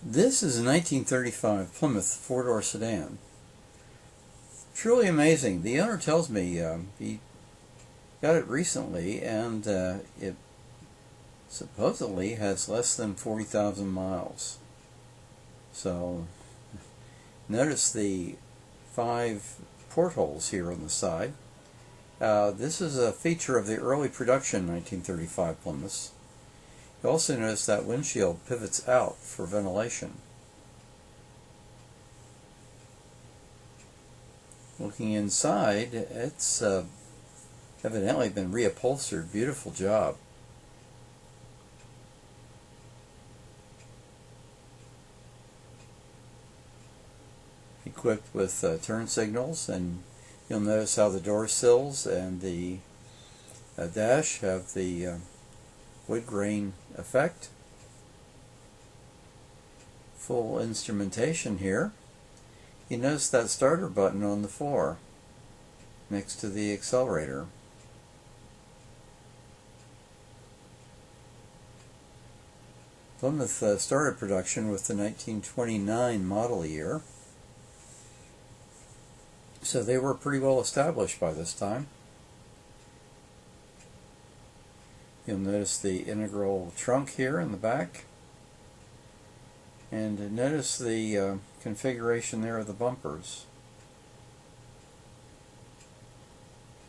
This is a 1935 Plymouth four-door sedan. Truly amazing. The owner tells me he got it recently, and it supposedly has less than 40,000 miles. So notice the 5 portholes here on the side. This is a feature of the early production 1935 Plymouths. You also notice that windshield pivots out for ventilation. Looking inside, it's evidently been reupholstered. Beautiful job. Equipped with turn signals, and you'll notice how the door sills and the dash have the wood grain effect. Full instrumentation here. You notice that starter button on the floor next to the accelerator. Plymouth started production with the 1929 model year, so they were pretty well established by this time. You'll notice the integral trunk here in the back, and notice the configuration there of the bumpers.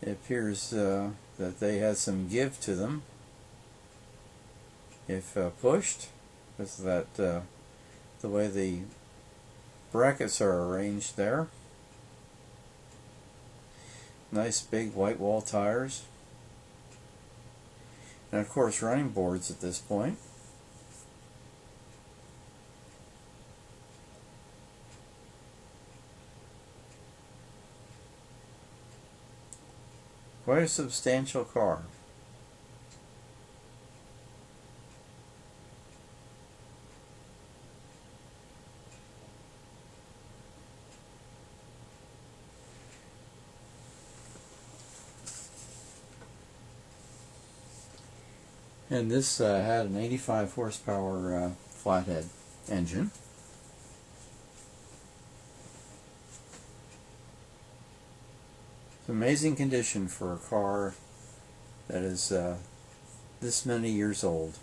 It appears that they had some give to them if pushed, because that the way the brackets are arranged there. Nice big white wall tires. And of course running boards at this point. Quite a substantial car. And this had an 85 horsepower flathead engine. It's amazing condition for a car that is this many years old.